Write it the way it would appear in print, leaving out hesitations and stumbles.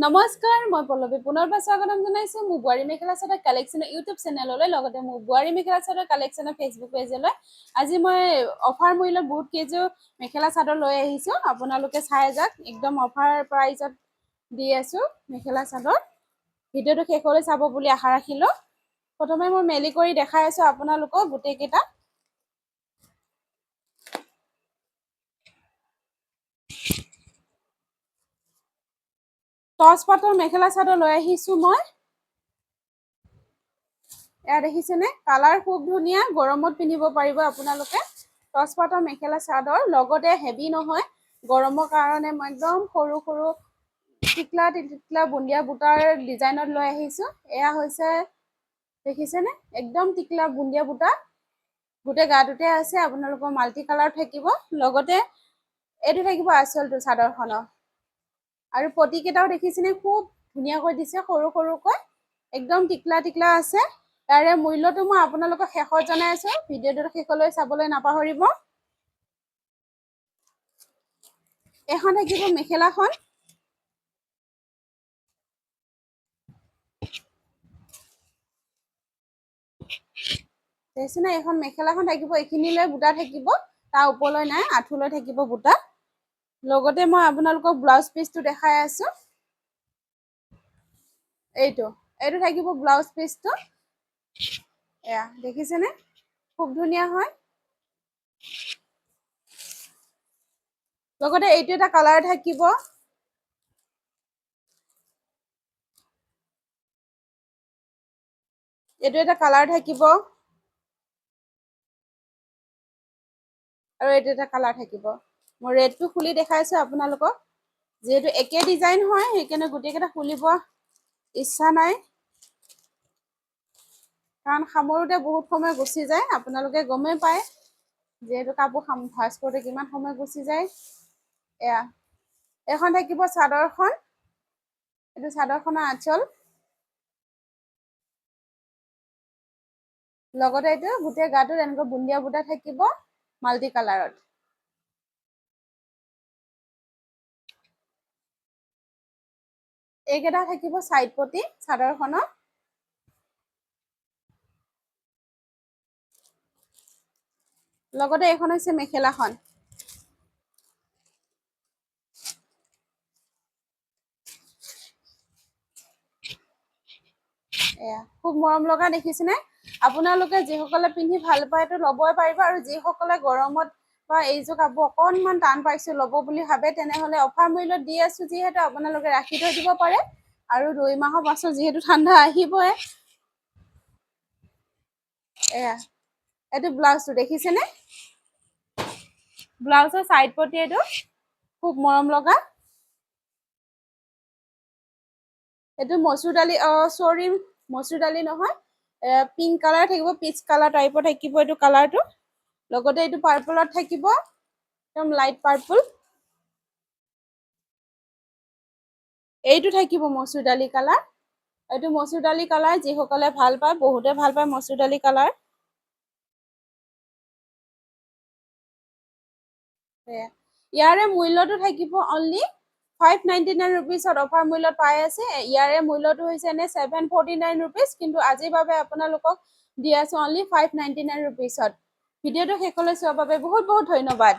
নমস্কাৰ, মই পল্লৱী পুনৰবাৰ স্বাগতম জনাইছো মোৰ বোৱাৰী মেখেলা চাদৰ কালেকশ্যনৰ ইউটিউব চেনেললৈ, লগতে মোৰ বোৱাৰী মেখেলা চাদৰ কালেকশ্যনৰ ফেচবুক পেজলৈ। আজি মই অফাৰ মূল্যত বহুত কেইযোৰ মেখেলা চাদৰ লৈ আহিছো, আপোনালোকে চাই যাওক। একদম অফাৰ প্ৰাইজত দি আছো মেখেলা চাদৰ। ভিডিঅ'টো শেষলৈ চাব বুলি আশা ৰাখিলো। প্ৰথমে মই মেলি কৰি দেখাই আছো আপোনালোকক গোটেইকেইটা। টচ পাটৰ মেখেলা চাদৰ লৈ আহিছো মই। এয়া দেখিছেনে, কালাৰ খুব ধুনীয়া, গৰমত পিন্ধিব পাৰিব আপোনালোকে। টচ পাটৰ মেখেলা চাদৰ, লগতে হেভি নহয়, গৰমৰ কাৰণে মই একদম সৰু সৰু টিকলা টিকলা বুন্দিয়া বুটাৰ ডিজাইনত লৈ আহিছো। এয়া হৈছে দেখিছেনে, একদম টিকলা বুন্দিয়া বুটা, গোটেই গাটোতে আছে। আপোনালোকৰ মাল্টি কালাৰ থাকিব, লগতে এইটো থাকিব আঁচলটো চাদৰখনৰ। আৰু পটি কেইটাও দেখিছেনে, খুব ধুনীয়াকৈ দিছে, সৰু সৰুকৈ একদম টিকলা টিকলা আছে। তাৰে মূল্যটো মই আপোনালোকক শেষত জনাই আছো, ভিডিঅ'টো শেষলৈ চাবলৈ নাপাহৰিব। এখন থাকিব মেখেলাখন, দেখিছেনে, এখন মেখেলাখন থাকিব, এইখিনিলৈ বুটা থাকিব, তাৰ ওপৰলৈ নাই, আঁঠুলৈ থাকিব বুটা। লগতে মই আপোনালোকক ব্লাউজ পিচটো দেখাই আছো। এইটো থাকিব ব্লাউজ পিচটো। এয়া দেখিছেনে, খুব ধুনীয়া হয়। লগতে এইটো এটা কালাৰ থাকিব, এইটো এটা কালাৰ থাকিব, আৰু এইটো এটা কালাৰ থাকিব। মই ৰেডটো খুলি দেখাইছো আপোনালোকক, যিহেতু একে ডিজাইন হয় সেইকাৰণে গোটেইকেইটা খুলিব ইচ্ছা নাই, কাৰণ সামৰোতে বহুত সময় গুচি যায়। আপোনালোকে গমেই পায়, যিহেতু কাপোৰ ভাঁজ কৰোঁতে কিমান সময় গুচি যায়। এয়া এখন থাকিব চাদৰখন, এইটো চাদৰখনৰ আঁচল, লগতে এইটো গোটেই গাটোত এনেকুৱা বুন্দিয়া বুটা থাকিব মাল্টি কালাৰত। এইকেইটা থাকিব চাইড পটি চাদৰখনৰ। লগতে এইখন হৈছে মেখেলাখন। এয়া খুব মৰম লগা দেখিছেনে। আপোনালোকে যিসকলে পিন্ধি ভাল পায় তো ল'বই পাৰিব, আৰু যিসকলে গৰমত বা এইযোৰ কাপোৰ অকনমান টান পাইছো ল'ব বুলি ভাবে, তেনেহলে অফাৰ মূল্যত দি আছো, যিহেতু আপোনালোকে ৰাখি থৈ দিব পাৰে। আৰু 2 মাহৰ পাছত যিহেতু ঠাণ্ডা আহিবই। এয়া এইটো ব্লাউজটো দেখিছেনে, ব্লাউজৰ চাইড পটি, এইটো খুব মৰম লগা। এইটো মচুৰ দালি, চৰি মচুৰ দালি নহয়, পিংক কালাৰ থাকিব, পিচ কালাৰ টাইপৰ থাকিব এইটো কালাৰটো। লগতে এইটো পাৰ্পলত থাকিব, একদম লাইট পাৰ্পল। এইটো থাকিব মচুৰ দালি কালাৰ। এইটো মচুৰ দালি কালাৰ, যিসকলে ভাল পায়, বহুতে ভাল পায় মচুৰ দালি কালাৰ। ইয়াৰে মূল্যটো থাকিব অনলি 599 ৰুপিছত, অফাৰ মূল্যত পাই আছে। ইয়াৰে মূল্যটো হৈছে এনে 749 ৰুপিজ, কিন্তু আজিৰ বাবে আপোনালোকক দি আছো অনলি 599 ৰুপিছত। ভিডিঅ'টো শেষলৈ চোৱাৰ বাবে বহুত বহুত ধন্যবাদ।